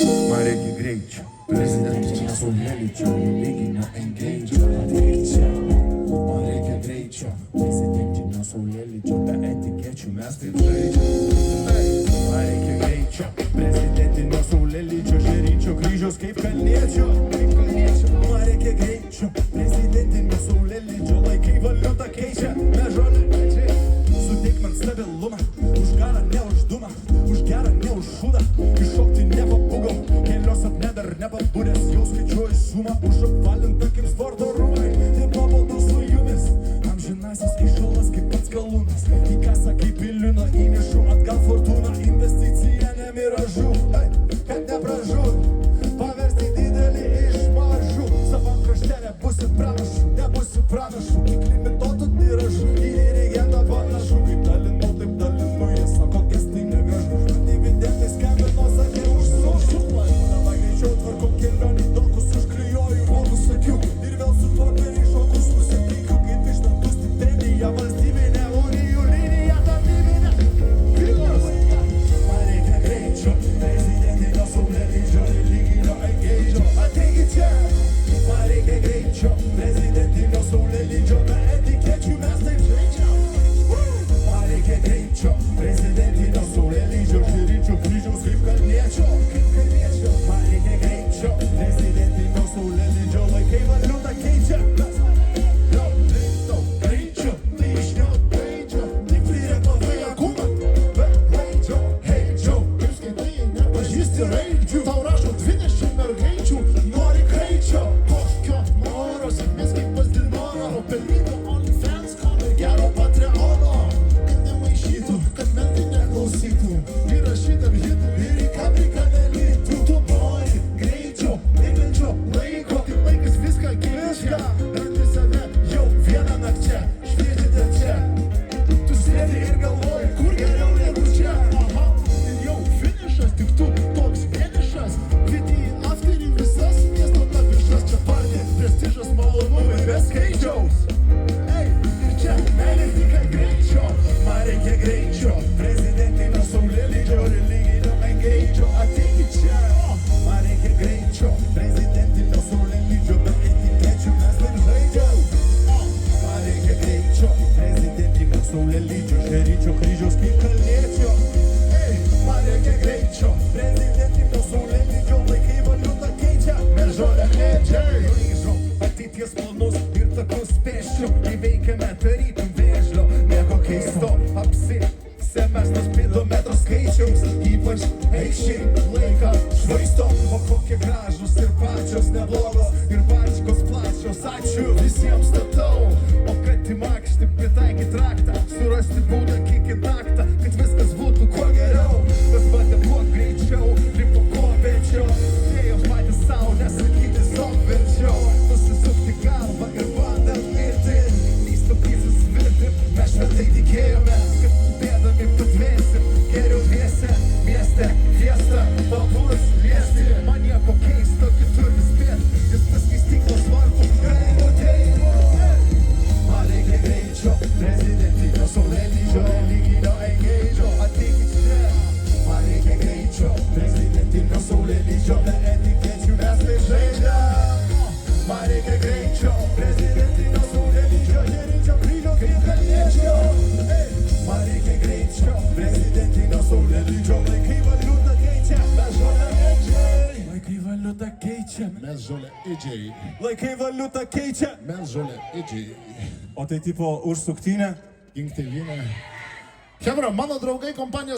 Man reikia greičio, prezidentinio saulėlydžio, religinio engagio. Ateik čia, man reikia greičio, prezidentinio saulėlydžio, be etikečių mes taip žaidžiam. Man reikia greičio, prezidentinio saulėlydžio, žėryčio kryžiaus kaip kalniečio. Man reikia greičio, prezidentinio saulėlydžio, laikai valiutą keičia, mežolė medžiai. Suteik man stabilumą, už garą ne už dumą, už gerą ne už šūdą, iššokti nepabūgau, kelios apne dar nepabūdęs, jau skaičiuoju sumą, už apvalintą kaip sporto rūmai, taip nuobodu su jumis, amžinasis įšalas kaip pats galūnas, į kasą kaip į liūną įnešu, atgal fortūną, investicija ne miražu, kad nepražud, paversti didelį iš mažų, savam krašte nebusi pranašu, tik limituotų tiražų, į dirigentą panašu, kaip dalinu, jie sako, gestai negražu, dividendai skambino, sakė už saušumą, dabar greičiau tvarkom kelionį, dokus užklijuoju, vokus akių, ir vėl su tvarkeriai šokus susitikiu, kaip iš dantų stipendija, valstybinė unijų linija, tarnybinė filas. Man reikia greičio, prezidentinio saulėlydžio, religinio engagio, ateikit čia. Man reikia greičio, prezidentinio saulėlydžio, be etikečių mes taip žaidžiam. Man reikia greičio, prezidentinio saulėlydžio, žėryčio kryžiaus kaip kalniečio. Man reikia greičio, prezidentinio saulėlydžio, laikai valiutą keičia. Greičio, tai išnio, tik prirė pavėja kūną, bet leidžio, heidžio, kaip skaitai, nepažįsti raidžių, tau rašo 20 mergaičių, nori greičio. Kokio noro, sėkmės kaip pas Dinoro, pelnyto OnlyFans, komai gero Patreono, kad nemaišytų, kad mentai neklausytų, įrašytam hitų ir į kabliką nelytų. Tu nori greičio, mėglenčio laiko, kaip laikas viską keičia, randi save jau vieną nakčią, šviečiate čia, tu sėdi ir galvoji, kur geriau negu čia. Aha, ir jau finišas, tik tu toks vienišas, kvieti į afterį visas miesto tapišas, čia partija, prestižas, malonumai be skaičiaus. Ei, ir čia meilės dyka greičio, man reikia greičio, prezidentinio saulėlydžio, religinio engagio, ateikit čia. Man reikia greičio, prezidentinio saulėlydžio, be etikečių mes taip žaidžiam. Man reikia greičio, prezidentinio saulėlydžio, žėryčio kryžiaus kaip kalniečio. Ei, man reikia greičio, prezidentinio saulėlydžio, laikai valiutą keičia, mežolė medžiai. Grįžom ateities planus ir takus pėsčių, įveikiame tarytum vėžlio, nieko keisto, semestras spidometro skaičiaus, ypač eikščiai laiką švaisto, o kokie gražus ir pačios neblogos, ir bačkos plačios, ačiū visiems statau, o kad į makštį pritaikyt raktą, surasti būdą kikint naktą, kad viskas būtų kuo geriau, bet bandė kuo greičiau, lipo kuo vėčiau, vėjos patys savo nesakyti zom verčiau, nusisukti galvą ir bandant mirti, neįstokyti svirti, mes šventai tikėjome, kad bėdami patvėsim, geriau dviese, mieste, fiesta, papūras liesti, man nieko keisto, kitur vis bėt, vis tas keistiklos varpų, greimo teimo. Man reikia greičio, prezidentinio saulėlydžio, religinio engagio, ateikit čia. Man reikia greičio, prezidentinio saulėlydžio, be etikečių mes taip žaidžiam. Man reikia greičio, prezidentinio saulėlydžio, žėryčio kryžiaus kaip kalniečio. Man reikia greičio, prezidentinio saulėlydžio, laikai valiutą keičia, mes žolėidžiai. Laikai valiutą keičia, mes žolėidžiai. Laikai valiutą keičia, mes žolėidžiai. O tai tipo už suktinę, Gink tėvynę. Chebra, mano draugai kompanijos